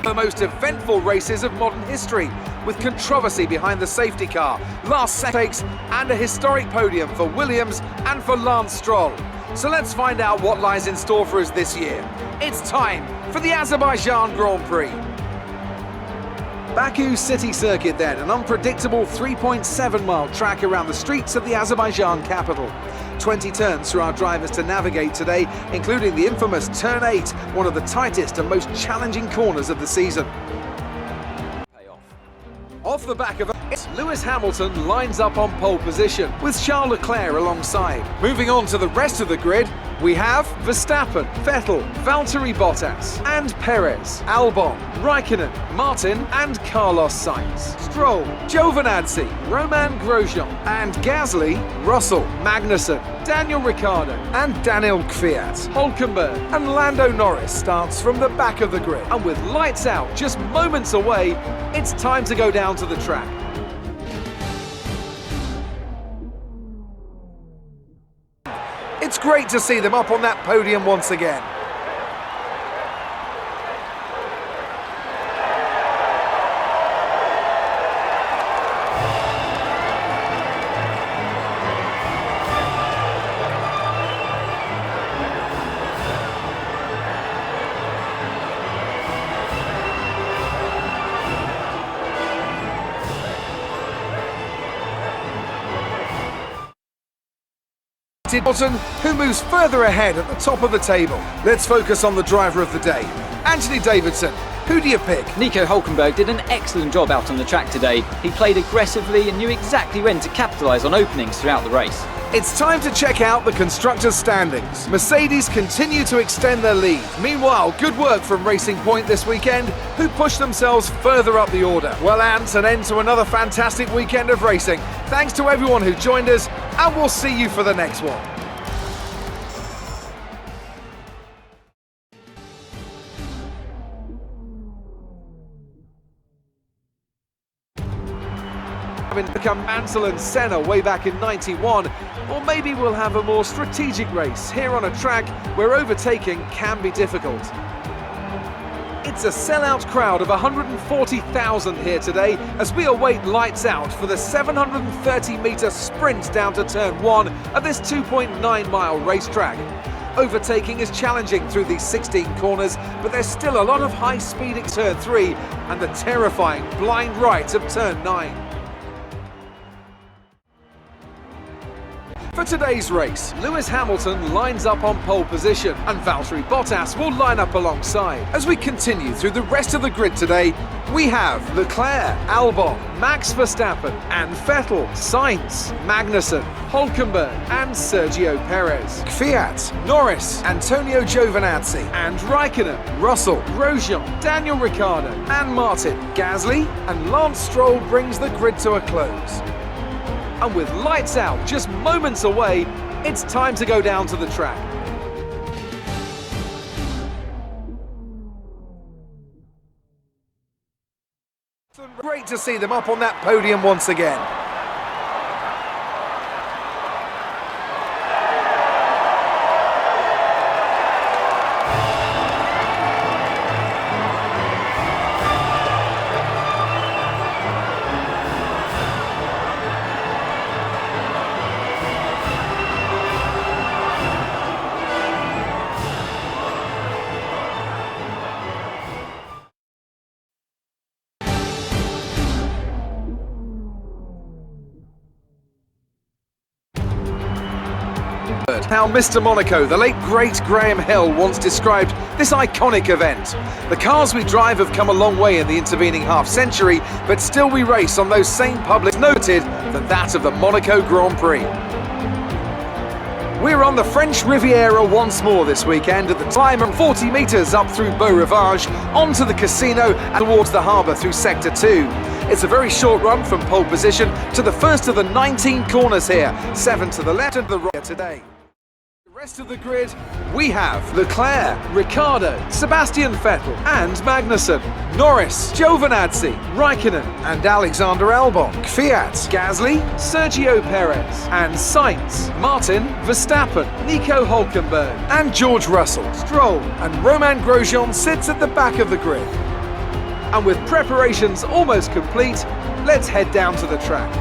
the most eventful races of modern history, with controversy behind the safety car, last stakes, and a historic podium for Williams and for Lance Stroll. So let's find out what lies in store for us this year. It's time for the Azerbaijan Grand Prix. Baku City Circuit then, an unpredictable 3.7-mile track around the streets of the Azerbaijan capital. 20 turns for our drivers to navigate today, including the infamous Turn 8, one of the tightest and most challenging corners of the season. Off the back of it, Lewis Hamilton lines up on pole position, with Charles Leclerc alongside. Moving on to the rest of the grid, we have Verstappen, Vettel, Valtteri Bottas, and Pérez, Albon, Räikkönen, Martin, and Carlos Sainz, Stroll, Giovinazzi, Romain Grosjean, and Gasly, Russell, Magnussen, Daniel Ricciardo, and Daniel Kvyat. Hülkenberg and Lando Norris starts from the back of the grid, and with lights out just moments away, it's time to go down to the track. It's great to see them up on that podium once again. Hamilton, who moves further ahead at the top of the table. Let's focus on the driver of the day. Anthony Davidson, who do you pick? Nico Hülkenberg did an excellent job out on the track today. He played aggressively and knew exactly when to capitalise on openings throughout the race. It's time to check out the constructors' standings. Mercedes continue to extend their lead. Meanwhile, good work from Racing Point this weekend, who pushed themselves further up the order. Well, Ant, an end to another fantastic weekend of racing. Thanks to everyone who joined us, and we'll see you for the next one. Become Mansell and Senna way back in '91, or maybe we'll have a more strategic race here on a track where overtaking can be difficult. It's a sellout crowd of 140,000 here today as we await lights out for the 730-metre sprint down to turn 1 of this 2.9-mile racetrack. Overtaking is challenging through these 16 corners, but there's still a lot of high speed at turn 3 and the terrifying blind right of turn 9. For today's race, Lewis Hamilton lines up on pole position and Valtteri Bottas will line up alongside. As we continue through the rest of the grid today, we have Leclerc, Albon, Max Verstappen and Vettel, Sainz, Magnussen, Hülkenberg and Sergio Pérez, Kvyat, Norris, Antonio Giovinazzi and Räikkönen, Russell, Grosjean, Daniel Ricciardo and Martin, Gasly and Lance Stroll brings the grid to a close. And with lights out just moments away, it's time to go down to the track. Great to see them up on that podium once again. How Mr. Monaco, the late great Graham Hill, once described this iconic event. The cars we drive have come a long way in the intervening half-century, but still we race on those same publics noted than that of the Monaco Grand Prix. We're on the French Riviera once more this weekend at the time and 40 metres up through Beau Rivage, onto the casino and towards the harbour through Sector 2. It's a very short run from pole position to the first of the 19 corners here, 7 to the left and the right today. Rest of the grid, we have Leclerc, Ricciardo, Sebastian Vettel and Magnussen, Norris, Giovinazzi, Räikkönen and Alexander Albon, Kvyat, Gasly, Sergio Pérez and Sainz, Martin, Verstappen, Nico Hülkenberg and George Russell. Stroll and Romain Grosjean sits at the back of the grid. And with preparations almost complete, let's head down to the track.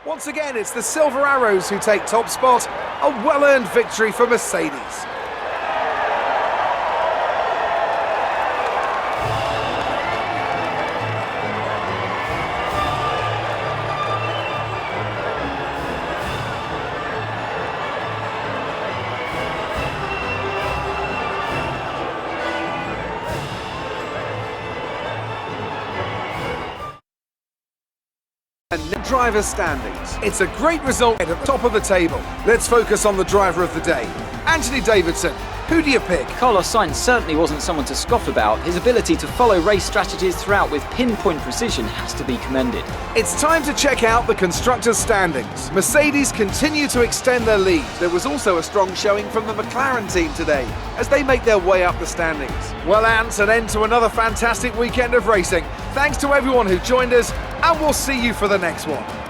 Once again, it's the Silver Arrows who take top spot, a well-earned victory for Mercedes. And driver standings. It's a great result at the top of the table. Let's focus on the driver of the day. Anthony Davidson, who do you pick? Carlos Sainz certainly wasn't someone to scoff about. His ability to follow race strategies throughout with pinpoint precision has to be commended. It's time to check out the constructors' standings. Mercedes continue to extend their lead. There was also a strong showing from the McLaren team today as they make their way up the standings. Well, Ant, an end to another fantastic weekend of racing. Thanks to everyone who joined us, and we'll see you for the next one.